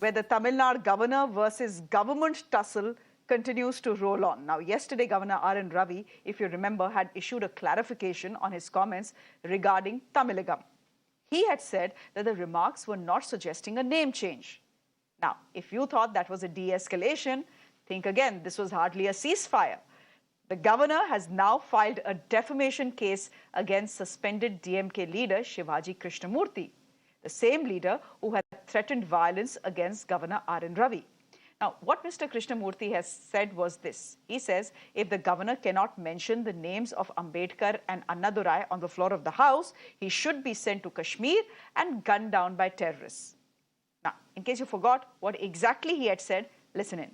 where the Tamil Nadu governor versus government tussle continues to roll on. Now, yesterday, Governor Ravi, if you remember, had issued a clarification on his comments regarding Tamilagam. He had said that the remarks were not suggesting a name change. Now, if you thought that was a de-escalation, think again, this was hardly a ceasefire. The governor has now filed a defamation case against suspended DMK leader Shivaji Krishnamoorthy, the same leader who had threatened violence against Governor Ravi. Now, what Mr. Krishnamoorthy has said was this. He says if the governor cannot mention the names of Ambedkar and Annadurai on the floor of the House, he should be sent to Kashmir and gunned down by terrorists. Now, in case you forgot what exactly he had said, listen in.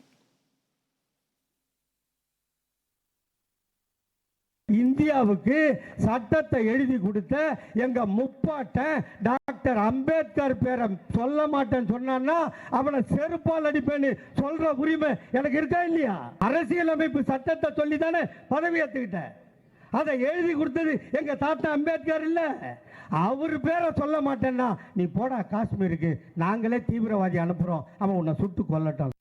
இந்தியாவுக்கு சட்டத்தை எழுதி கொடுத்த எங்க முப்பாட்டன் doctor Ambedkar பேரை சொல்ல மாட்டேன்னு சொன்னான்னா அவனை செருப்பால் அடிப்பேன்னு சொல்ற உரிமை எனக்கு இருக்கா இல்லையா? அரசியலமைப்பு சட்டத்தை சொல்லி தானே பதவி ஏத்துக்கிட்டேன். அதை எழுதி கொடுத்தது எங்க தாத்தா அம்பேத்கர் இல்ல. அவர் பேரை சொல்ல மாட்டேன்னா நீ போடா காஷ்மீருக்கு, நாங்களே தீவிரவாதி அனுப்புறோம், அவன் உன்னை சுட்டு கொல்லட்டும்.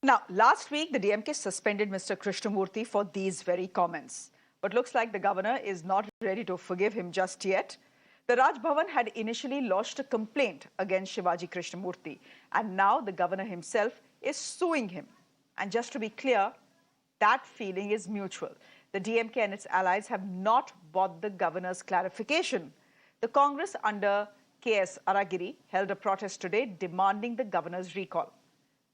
Now, last week, the DMK suspended Mr. Krishnamoorthy for these very comments. But looks like the governor is not ready to forgive him just yet. The Raj Bhavan had initially lodged a complaint against Shivaji Krishnamoorthy, and now the governor himself is suing him. And just to be clear, that feeling is mutual. The DMK and its allies have not bought the governor's clarification. The Congress under KS Aragiri held a protest today demanding the governor's recall.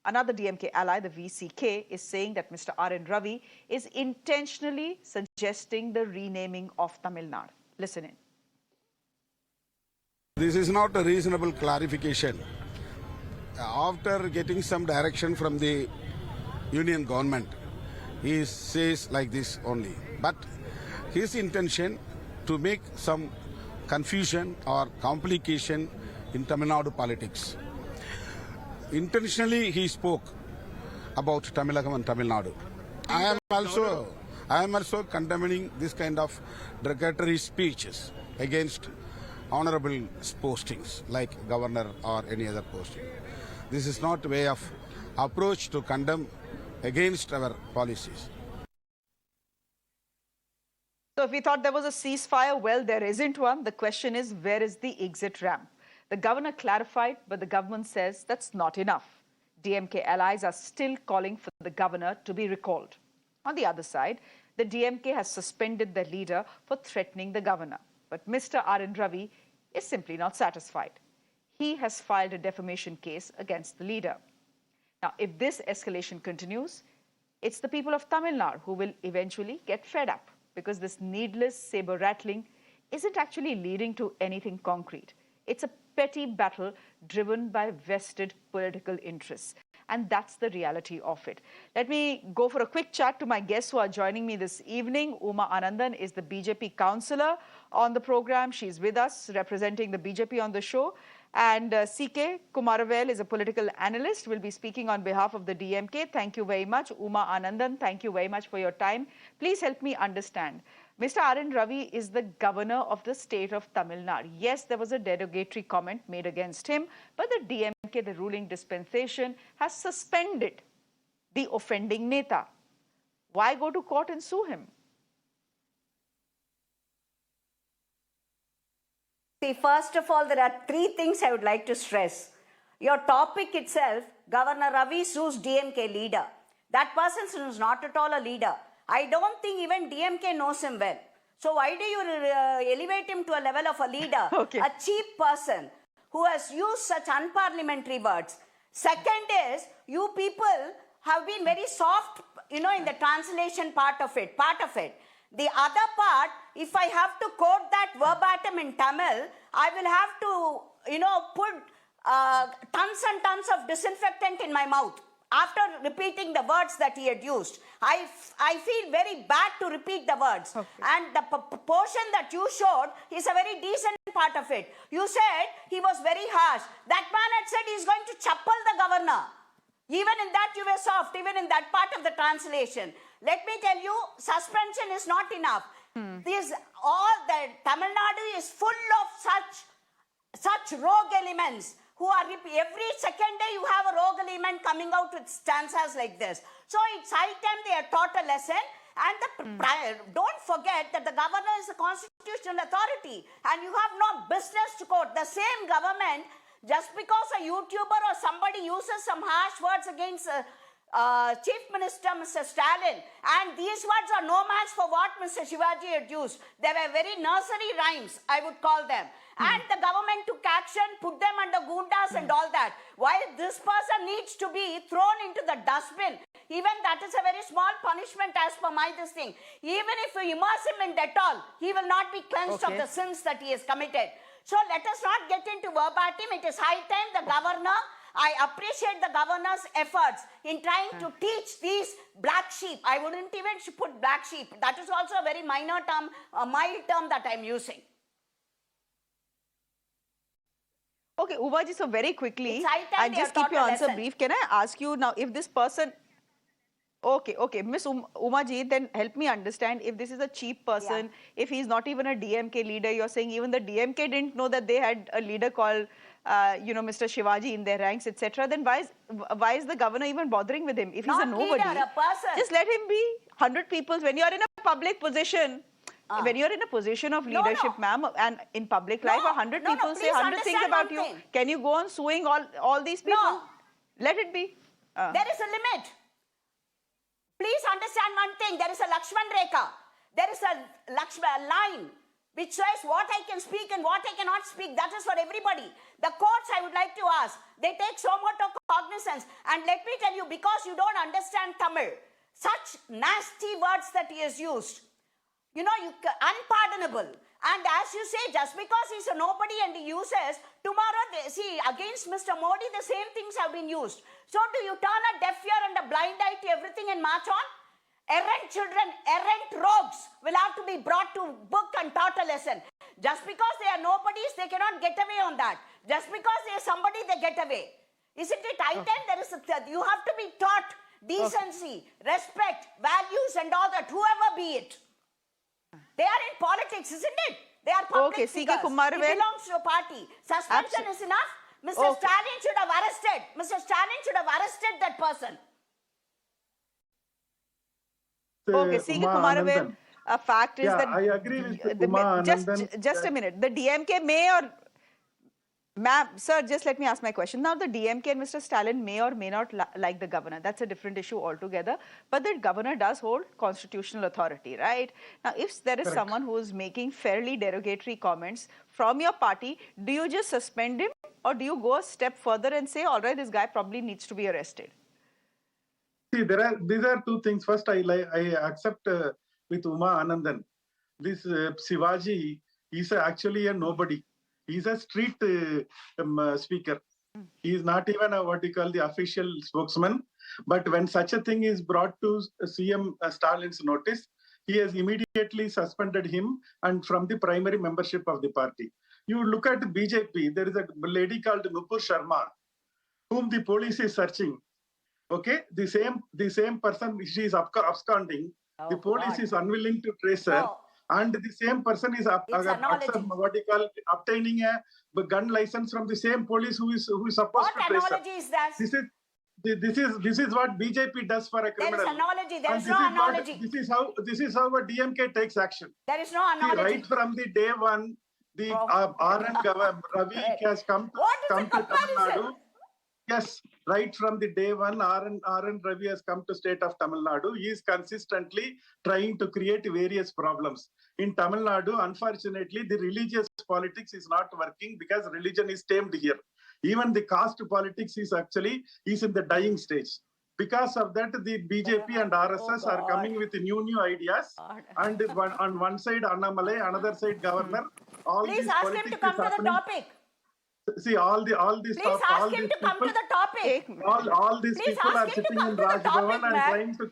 Another DMK ally, the VCK, is saying that Mr. Ravi is intentionally suggesting the renaming of Tamil Nadu. Listen in. This is not a reasonable clarification. After getting some direction from the union government, he says like this only. But his intention to make some confusion or complication in Tamil Nadu politics. Intentionally, he spoke about Tamilagam and Tamil Nadu. I am also condemning this kind of derogatory speeches against honorable postings like governor or any other posting. This is not a way of approach to condemn against our policies. So if we thought there was a ceasefire, well, there isn't one. The question is, where is the exit ramp? The governor clarified, but the government says that's not enough. DMK allies are still calling for the governor to be recalled. On the other side, the DMK has suspended their leader for threatening the governor. But Mr. Ravi is simply not satisfied. He has filed a defamation case against the leader. Now, if this escalation continues, it's the people of Tamil Nadu who will eventually get fed up, because this needless saber rattling isn't actually leading to anything concrete. It's a petty battle driven by vested political interests. And that's the reality of it. Let me go for a quick chat to my guests who are joining me this evening. Uma Anandan is the BJP Councilor on the program. She's with us representing the BJP on the show. And CK Kumaravel is a political analyst. Will be speaking on behalf of the DMK. Thank you very much. Uma Anandan, thank you very much for your time. Please help me understand. Mr. Ravi is the governor of the state of Tamil Nadu. Yes, there was a derogatory comment made against him, but the DMK, the ruling dispensation, has suspended the offending Neta. Why go to court and sue him? See, first of all, there are three things I would like to stress. Your topic itself, Governor Ravi sues DMK leader. That person is not at all a leader. I don't think even DMK knows him well. So why do you elevate him to a level of a leader? Okay. A cheap person who has used such unparliamentary words. Second is, you people have been very soft, in the translation part of it. The other part, if I have to quote that verbatim in Tamil, I will have to, put tons and tons of disinfectant in my mouth. After repeating the words that he had used, I feel very bad to repeat the words. Okay. And the portion that you showed is a very decent part of it. You said he was very harsh. That man had said he's going to chappal the governor. Even in that you were soft, even in that part of the translation. Let me tell you, suspension is not enough. The Tamil Nadu is full of such rogue elements who are every second day you have a rogue element coming out with stanzas like this. So it's high time they are taught a lesson. And don't forget that the governor is a constitutional authority and you have no business to quote. The same government, just because a YouTuber or somebody uses some harsh words against Chief Minister Mr. Stalin, and these words are no match for what Mr. Shivaji had used. They were very nursery rhymes, I would call them. And the government took action, put them under gundas and all that. While this person needs to be thrown into the dustbin, even that is a very small punishment as per my this thing. Even if we immerse him in Dettol, he will not be cleansed of the sins that he has committed. So let us not get into verbatim. It is high time the governor, I appreciate the governor's efforts in trying to teach these black sheep. I wouldn't even put black sheep. That is also a very minor term, a mild term that I'm using. Okay, Umaji, so very quickly, It's high time and they just are keep your taught a answer lesson. brief. Can I ask you now, if this person... Okay, Miss Umaji, then help me understand, if this is a cheap person, if he's not even a DMK leader, you're saying even the DMK didn't know that they had a leader called, Mr. Shivaji in their ranks, etc. Then why is the governor even bothering with him? If he's a nobody, Leader, a person. just let him be 100 people. When you're in a public position, when you're in a position of leadership, ma'am, and in public life, 100 people say 100 things about you. Can you go on suing all these people? No. Let it be. There is a limit. Please understand one thing. There is a Lakshman Rekha. There is a line which says what I can speak and what I cannot speak. That is for everybody. The courts, I would like to ask, they take so much of cognizance. And let me tell you, because you don't understand Tamil, such nasty words that he has used, unpardonable. And as you say, just because he's a nobody and he uses, tomorrow, against Mr. Modi, the same things have been used. So do you turn a deaf ear and a blind eye to everything and march on? Errant children, errant rogues will have to be brought to book and taught a lesson. Just because they are nobodies, they cannot get away on that. Just because they are somebody, they get away. Isn't it high time? You have to be taught decency, respect, values and all that, whoever be it. They are in politics, isn't it? They are public figures. He belongs to a party. Suspension is enough. Mr. Stalin should have arrested. Mr. Stalin should have arrested that person. Okay, C.K. Kumaravel, a fact is that... I agree with Uma Anandan. Just a minute. The DMK may or... Ma'am, sir, just let me ask my question. Now, the DMK and Mr. Stalin may or may not like the governor. That's a different issue altogether. But the governor does hold constitutional authority, right? Now, if there is someone who is making fairly derogatory comments from your party, do you just suspend him? Or do you go a step further and say, all right, this guy probably needs to be arrested? See, these are two things. First, I accept with Uma Anandan. This Shivaji is actually a nobody. He's a street speaker. He is not even what you call the official spokesman. But when such a thing is brought to CM Stalin's notice, he has immediately suspended him and from the primary membership of the party. You look at BJP, there is a lady called Nupur Sharma, whom the police is searching. Okay, the same person, she is absconding. The police is unwilling to trace her. And the same person is obtaining a gun license from the same police who is supposed to trace her. What analogy is that? This is what BJP does for a criminal. There is analogy. There is no analogy. This is how a DMK takes action. There is no analogy. Right from the day one, the Governor Ravi has come to Tamil Nadu. Yes, right from the day one, R.N. Ravi has come to state of Tamil Nadu. He is consistently trying to create various problems. In Tamil Nadu, unfortunately, the religious politics is not working because religion is tamed here. Even the caste politics is in the dying stage. Because of that, the BJP and RSS are coming with new ideas. And on one side, Annamalai, another side, Governor. Please ask him to come to the topic. See, all these Please ask him to come to the topic. All these people are sitting in Raj Bhavan and trying to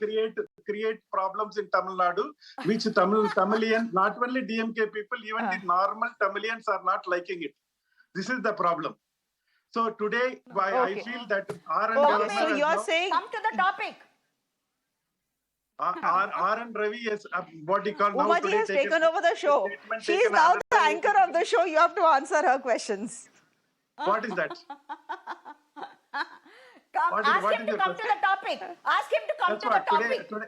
create problems in Tamil Nadu, which Tamilian, not only DMK people, even the normal Tamilians are not liking it. This is the problem. So today, I feel that so you're saying... Come to the topic. R.N. Ravi is what you call now Umaji today has taken over the show. She is now the anchor of the show. You have to answer her questions. What is that? Ask him to come to the topic. Ask him to come to the topic. Today,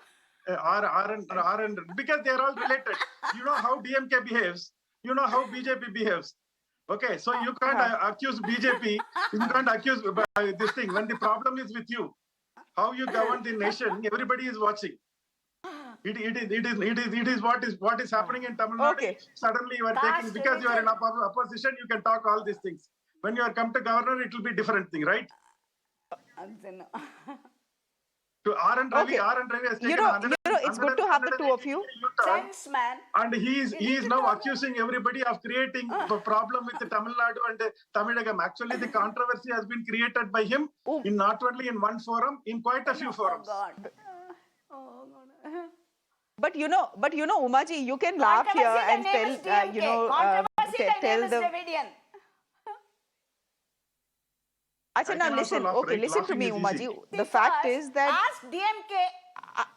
because they are all related. You know how DMK behaves. You know how BJP behaves. Okay, so you can't accuse BJP. You can't accuse this thing when the problem is with you. How you govern the nation, everybody is watching. It is what is happening in Tamil Nadu. Okay. Suddenly you are taking, because you are in opposition, you can talk all these things. When you are come to governor, it will be different thing, right? To R&D Ravi has taken it's good to have the two of you. Sense, man. And he is now accusing everybody of creating a problem with the Tamil Nadu and Tamilagam. Actually, the controversy has been created by him in not only in one forum, in quite a few forums. Oh God. But you know, Umaji, you can laugh here and tell, tell the. Achha, now listen. Okay, listen to me, Umaji. The fact is that. Ask DMK.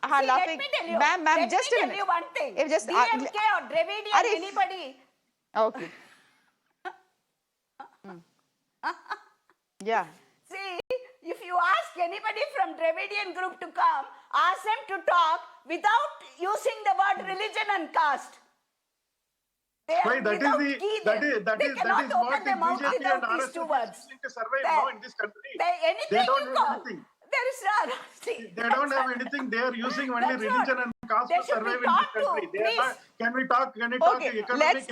Let me tell you. Ma'am, just tell you one thing. If just DMK or Dravidian, anybody. Okay. Yeah. See, if you ask anybody from Dravidian group to come, ask them to talk without using the word religion and caste. Why, that is what the BJP and RSS these two words. using to survive now in this country. They don't have anything. There is no. They don't have anything. They are using only religion and caste to survive in this country. Can we talk? Can we talk? Okay, economy?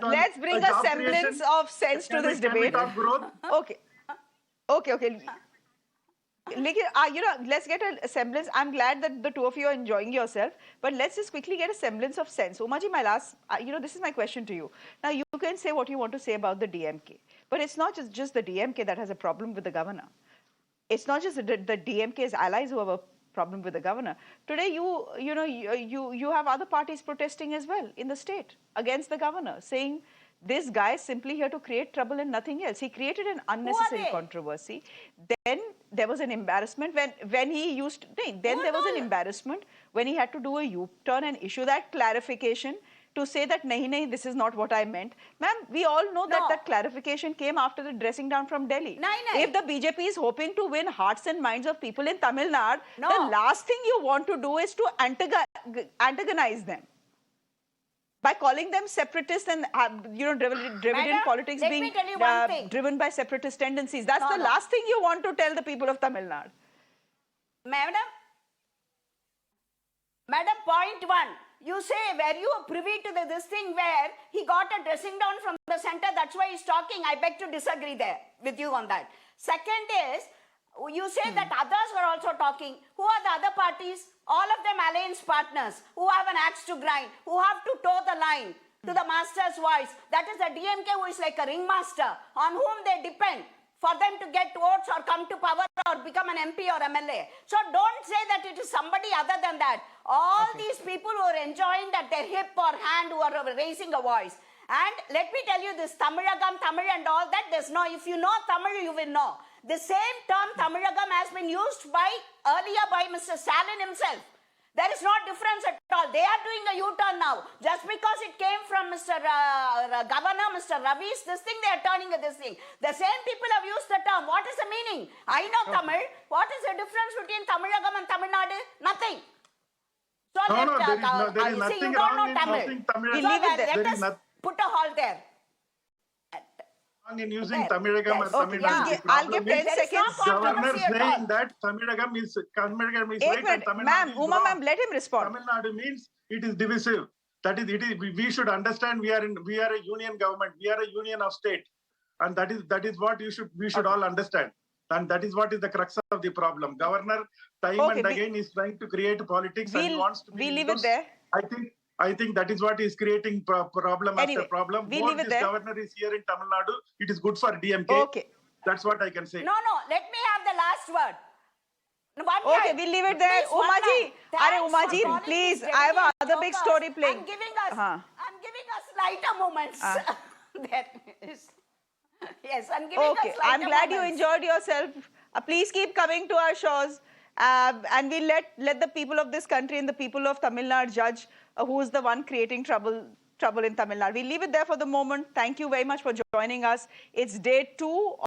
let's bring a semblance of sense to this debate. Can we talk growth? Okay. Let's get a semblance. I'm glad that the two of you are enjoying yourself, but let's just quickly get a semblance of sense. Umaji, my last, this is my question to you. Now, you can say what you want to say about the DMK, but it's not just the DMK that has a problem with the governor. It's not just the DMK's allies who have a problem with the governor. Today, you have other parties protesting as well in the state against the governor, saying this guy is simply here to create trouble and nothing else. He created an unnecessary controversy. Then there was an embarrassment when he used. Then there was an embarrassment when he had to do a U-turn and issue that clarification to say that nahi, this is not what I meant. Ma'am, we all know that clarification came after the dressing down from Delhi. If the BJP is hoping to win hearts and minds of people in Tamil Nadu, the last thing you want to do is to antagonize them by calling them separatists and Dravidian politics being driven by separatist tendencies. That's the last thing you want to tell the people of Tamil Nadu. Madam, point one. You say, were you privy to this thing where he got a dressing down from the center? That's why he's talking. I beg to disagree there with you on that. Second is, you say that others were also talking. Who are the other parties? All of them alliance partners who have an axe to grind, who have to toe the line to the master's voice. That is the DMK who is like a ringmaster on whom they depend for them to get votes or come to power or become an MP or MLA. So don't say that it is somebody other than that. All these people who are enjoying at their hip or hand, who are raising a voice. And let me tell you this, Tamilagam, Tamil and all that, there's no, if you know Tamil, you will know. The same term Tamilagam has been used earlier by Mr. Stalin himself. There is no difference at all. They are doing a U-turn now. Just because it came from Mr. Governor, Mr. Ravi's this thing, they are turning this thing. The same people have used the term. What is the meaning? I know Tamil. What is the difference between Tamilagam and Tamil Nadu? Nothing. So there is nothing wrong in using Tamil. Let us put a halt there. In using Tamilagam and Tamil Nadu. I'll give 10 seconds. Governor saying that Tamilagam is right and Tamil Nadu is Uma wrong. ma'am, let him respond. Tamil Nadu means it is divisive. That is, we should understand we are a union government. We are a union of state, and that is what we should all understand. And that is what is the crux of the problem. Governor time and again is trying to create politics and he wants to be. We leave it there. I think that is what is creating problem after problem. More this governor is here in Tamil Nadu, it is good for DMK. Okay. That's what I can say. No, let me have the last word. Okay, we'll leave it there. Umaji, please, I have another big story playing. I'm giving us lighter moments. Yes, I'm giving us lighter moments. I'm glad you enjoyed yourself. Please keep coming to our shows. And we'll let the people of this country and the people of Tamil Nadu judge who is the one creating trouble trouble in Tamil Nadu. We leave it there for the moment. Thank you very much for joining us. It's day 2